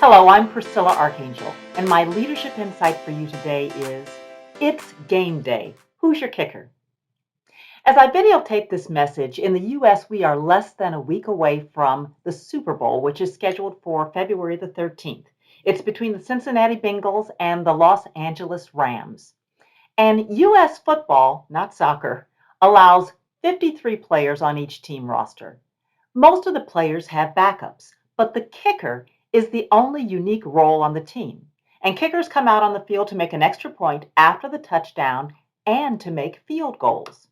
Hello, I'm Priscilla Archangel, and my leadership insight for you today is it's game day. Who's your kicker? As I videotape this message, in the U.S., we are less than a week away from the Super Bowl, which is scheduled for February the 13th. It's between the Cincinnati Bengals and the Los Angeles Rams. And U.S. football, not soccer, allows 53 players on each team roster. Most of the players have backups, but the kicker is the only unique role on the team. And kickers come out on the field to make an extra point after the touchdown and to make field goals.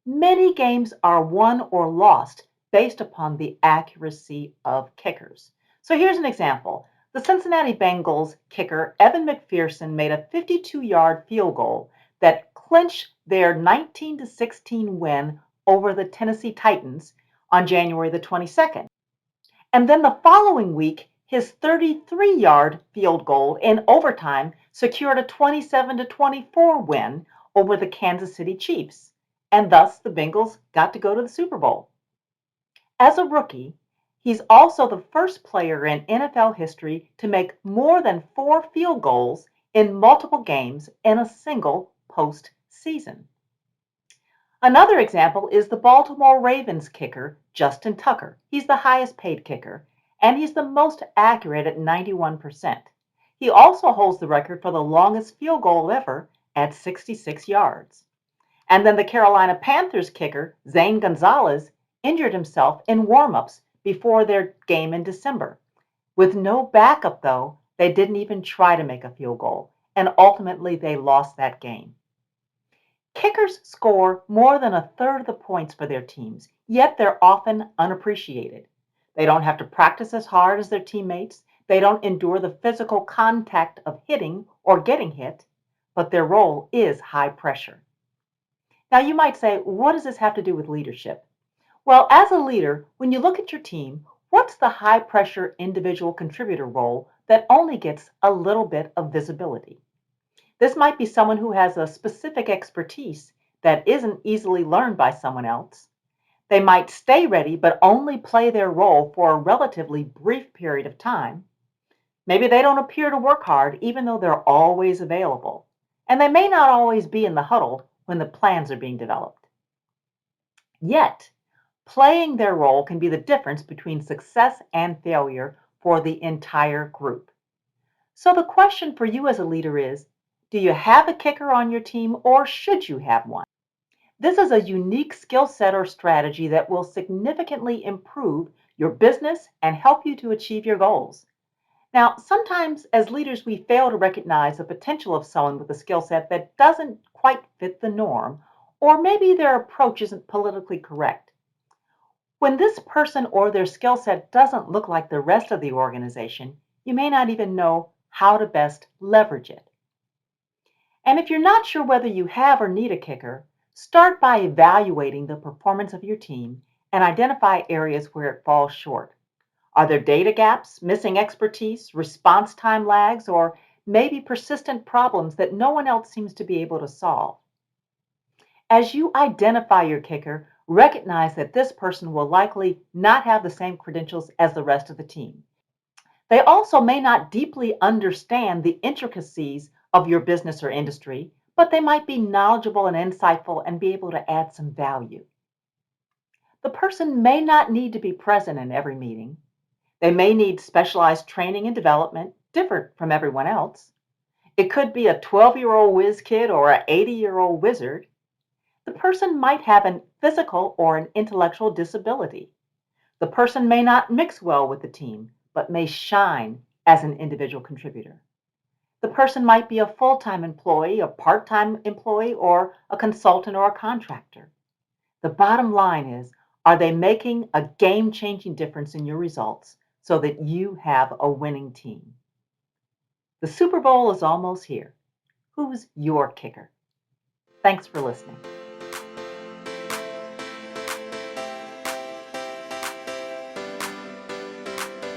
Many games are won or lost based upon the accuracy of kickers. So here's an example. The Cincinnati Bengals kicker Evan McPherson made a 52-yard field goal that clinched their 19-16 win over the Tennessee Titans on January the 22nd. And then the following week, his 33-yard field goal in overtime secured a 27-24 win over the Kansas City Chiefs, and thus the Bengals got to go to the Super Bowl. As a rookie, he's also the first player in NFL history to make more than 4 field goals in multiple games in a single postseason. Another example is the Baltimore Ravens kicker, Justin Tucker. He's the highest paid kicker, and he's the most accurate at 91%. He also holds the record for the longest field goal ever at 66 yards. And then the Carolina Panthers kicker, Zane Gonzalez, injured himself in warm-ups before their game in December. With no backup, though, they didn't even try to make a field goal, and ultimately they lost that game. Kickers score more than a third of the points for their teams, yet they're often unappreciated. They don't have to practice as hard as their teammates. They don't endure the physical contact of hitting or getting hit, but their role is high pressure. Now you might say, what does this have to do with leadership? Well, as a leader, when you look at your team, what's the high pressure individual contributor role that only gets a little bit of visibility? This might be someone who has a specific expertise that isn't easily learned by someone else. They might stay ready but only play their role for a relatively brief period of time. Maybe they don't appear to work hard even though they're always available. And they may not always be in the huddle when the plans are being developed. Yet, playing their role can be the difference between success and failure for the entire group. So the question for you as a leader is, do you have a kicker on your team or should you have one? This is a unique skill set or strategy that will significantly improve your business and help you to achieve your goals. Now, sometimes as leaders, we fail to recognize the potential of someone with a skill set that doesn't quite fit the norm, or maybe their approach isn't politically correct. When this person or their skill set doesn't look like the rest of the organization, you may not even know how to best leverage it. And if you're not sure whether you have or need a kicker, start by evaluating the performance of your team and identify areas where it falls short. Are there data gaps, missing expertise, response time lags, or maybe persistent problems that no one else seems to be able to solve? As you identify your kicker, recognize that this person will likely not have the same credentials as the rest of the team. They also may not deeply understand the intricacies of your business or industry, but they might be knowledgeable and insightful and be able to add some value. The person may not need to be present in every meeting. They may need specialized training and development, different from everyone else. It could be a 12-year-old whiz kid or an 80-year-old wizard. The person might have a physical or an intellectual disability. The person may not mix well with the team, but may shine as an individual contributor. The person might be a full-time employee, a part-time employee, or a consultant or a contractor. The bottom line is, are they making a game-changing difference in your results so that you have a winning team? The Super Bowl is almost here. Who's your kicker? Thanks for listening.